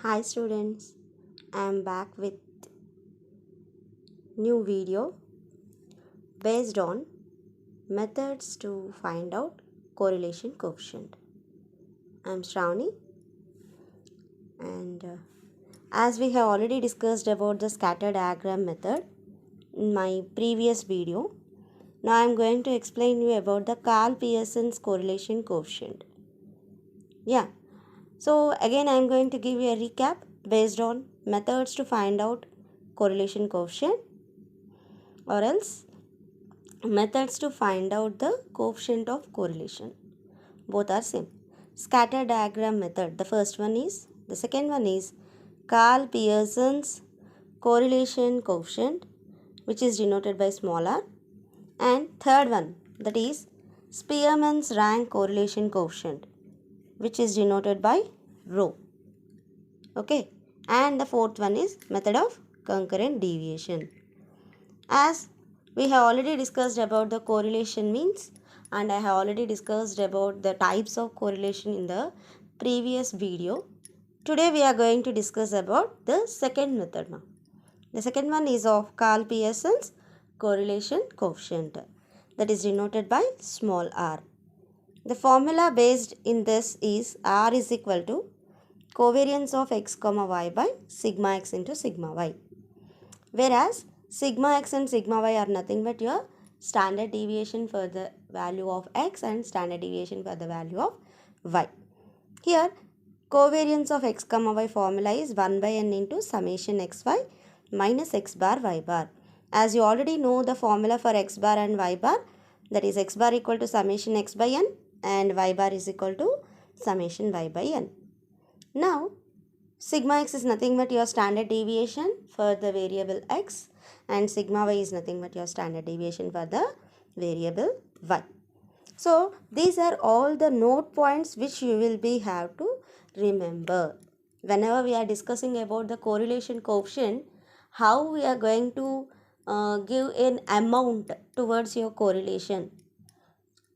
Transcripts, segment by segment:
Hi students, I am back with new video based on methods to find out correlation coefficient. I am Shravani and as we have already discussed about the scatter diagram method in my previous video, now I am going to explain you about the Karl-pearsons correlation coefficient. So again I am going to give you a recap based on methods to find out correlation coefficient or else methods to find out the coefficient of correlation. Both are same. Scatter diagram method, the first one is, the second one is Karl-pearsons correlation coefficient, which is denoted by small r, and third one, that is Spearman's rank correlation coefficient, which is denoted by rho. Okay, and the fourth one is method of concurrent deviation. As we have already discussed about the correlation means, and I have already discussed about the types of correlation in the previous video. Today we are going to discuss about the second method now. The second one is of Karl-pearsons correlation coefficient, that is denoted by small r. The formula based in this is r is equal to covariance of x comma y by sigma x into sigma y. Whereas sigma x and sigma y are nothing but your standard deviation for the value of x and standard deviation for the value of y. Here covariance of x comma y formula is 1 by n into summation xy minus x bar y bar. As you already know the formula for x bar and y bar, that is x bar equal to summation x by n and y bar is equal to summation y by n. Now sigma x is nothing but your standard deviation for the variable x and sigma y is nothing but your standard deviation for the variable y. So these are all the note points which you will have to remember. Whenever we are discussing about the correlation coefficient, how we are going to give an amount towards your correlation.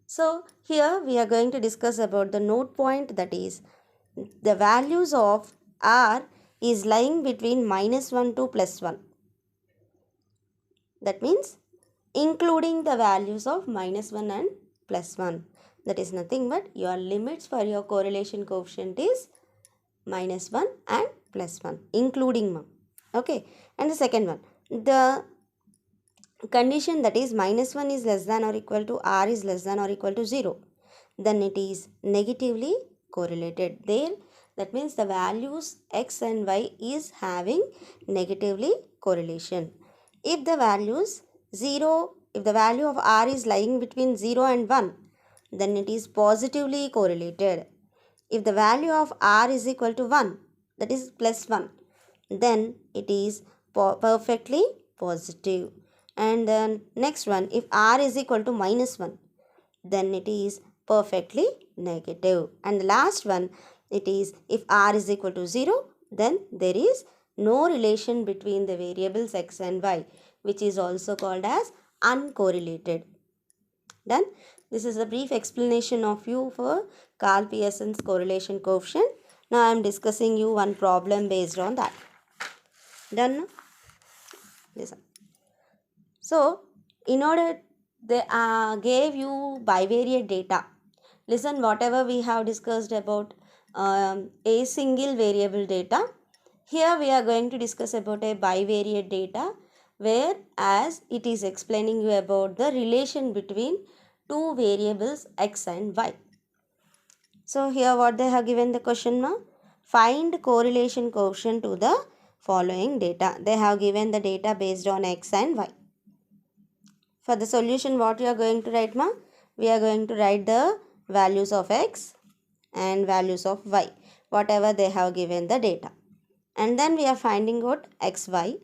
So here we are going to discuss about the note point, that is the values of r is lying between -1 to +1. That means including the values of -1 and +1. That is nothing but your limits for your correlation coefficient is -1 and +1, including -1. Okay. And the second one, the condition that is -1 is less than or equal to r is less than or equal to 0. Then it is negatively correlated. There, that means the values x and y is having negatively correlation. If the values 0, if the value of r is lying between 0 and 1, then it is positively correlated. If the value of r is equal to 1, that is +1, then it is perfectly positive. And then next one, if r is equal to -1, then it is perfectly negative. And the last one, it is if r is equal to 0, then there is no relation between the variables x and y, which is also called as uncorrelated. Done. This is a brief explanation of you for Karl-pearsons correlation coefficient. Now I am discussing you one problem based on that. Done. Listen. So in order they gave you bivariate data. Listen, whatever we have discussed about a single variable data, here we are going to discuss about a bivariate data, whereas it is explaining you about the relation between two variables x and y. So here what they have given the question now, find correlation coefficient to the following data. They have given the data based on x and y. For the solution, what we are going to write ma? We are going to write the values of x and values of y, whatever they have given the data. And then we are finding out xy,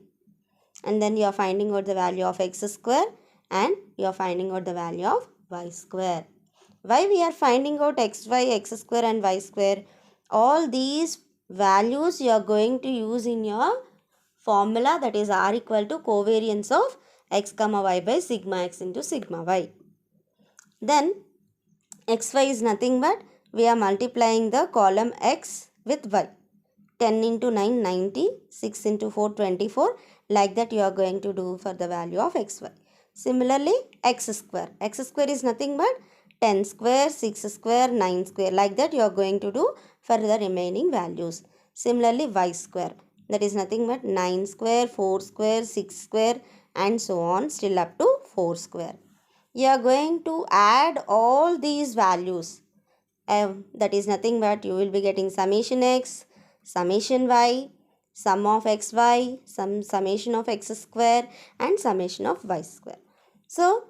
and then you are finding out the value of x square and you are finding out the value of y square. Why we are finding out xy, x square and y square? All these values you are going to use in your formula, that is r equal to covariance of x comma y by sigma x into sigma y. Then xy is nothing but we are multiplying the column x with y. 10 into 9, 90. 6 into 4, 24. Like that you are going to do for the value of xy. Similarly, x square. X square is nothing but 10 square, 6 square, 9 square. Like that you are going to do for the remaining values. Similarly, y square. That is nothing but 9 square, 4 square, 6 square and so on still up to 4 square. You are going to add all these values. That is nothing but you will be getting summation x, summation y, sum of xy, summation of x square and summation of y square. So,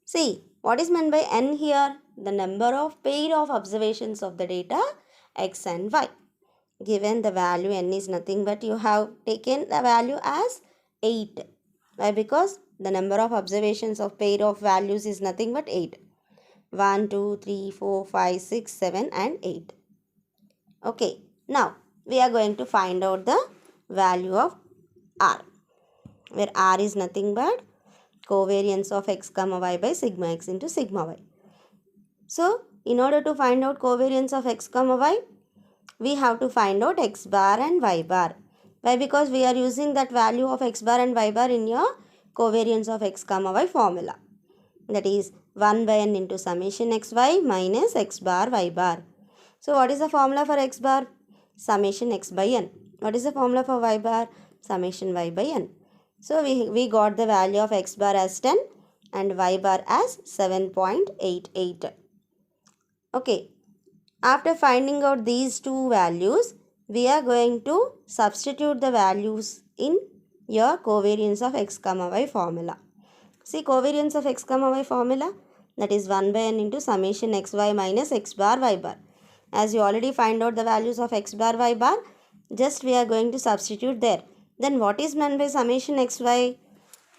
see what is meant by n here? The number of pair of observations of the data x and y. Given the value n is nothing but you have taken the value as 8. Why? Because the number of observations of pair of values is nothing but 8. 1, 2, 3, 4, 5, 6, 7 and 8. Okay. Now, we are going to find out the value of R. Where R is nothing but covariance of x comma y by sigma x into sigma y. So, in order to find out covariance of x comma y, we have to find out x bar and y bar. Why? Because we are using that value of x bar and y bar in your covariance of x comma y formula. That is 1 by n into summation xy minus x bar y bar. So what is the formula for x bar? Summation x by n. What is the formula for y bar? Summation y by n. So we got the value of x bar as 10 and y bar as 7.88. Okay. After finding out these two values, we are going to substitute the values in your covariance of x comma y formula. See, covariance of x comma y formula, that is 1 by n into summation xy minus x bar y bar. As you already find out the values of x bar y bar, just we are going to substitute there. Then what is meant by summation xy?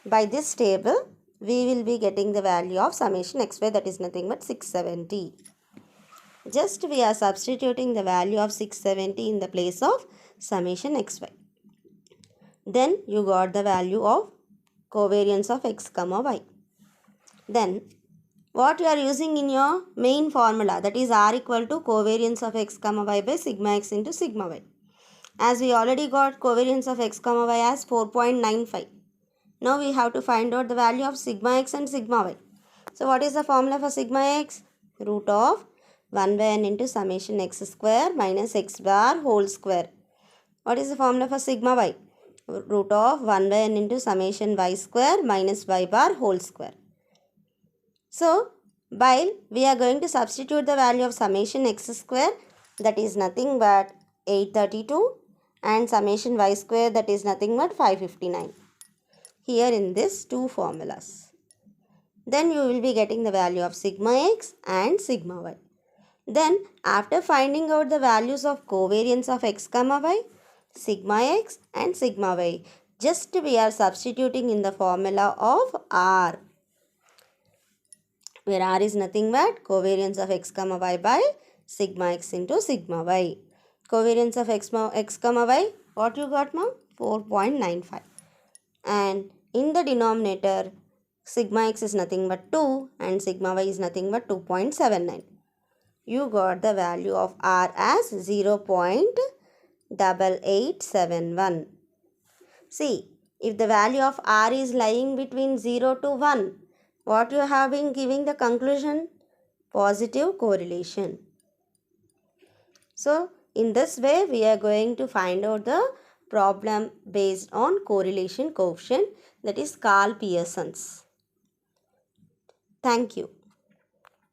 By this table, we will be getting the value of summation xy, that is nothing but 670. Just we are substituting the value of 670 in the place of summation xy. Then you got the value of covariance of x comma y. Then what you are using in your main formula, that is R equal to covariance of x comma y by sigma x into sigma y. As we already got covariance of x comma y as 4.95. Now we have to find out the value of sigma x and sigma y. So what is the formula for sigma x? Root of 1 by n into summation x square minus x bar whole square. What is the formula for sigma y? Root of 1 by n into summation y square minus y bar whole square. So, while we are going to substitute the value of summation x square, that is nothing but 832, and summation y square, that is nothing but 559. Here in this two formulas. Then you will be getting the value of sigma x and sigma y. Then after finding out the values of covariance of x comma y, sigma x and sigma y, just we are substituting in the formula of R, where R is nothing but covariance of x comma y by sigma x into sigma y. Covariance of x comma y, what you got, ma'am? 4.95. And in the denominator, sigma x is nothing but 2 and sigma y is nothing but 2.79. You got the value of R as 0.8871. See, if the value of R is lying between 0 to 1, what you have been giving the conclusion? Positive correlation. So, in this way, we are going to find out the problem based on correlation coefficient, that is Karl-pearsons. Thank you.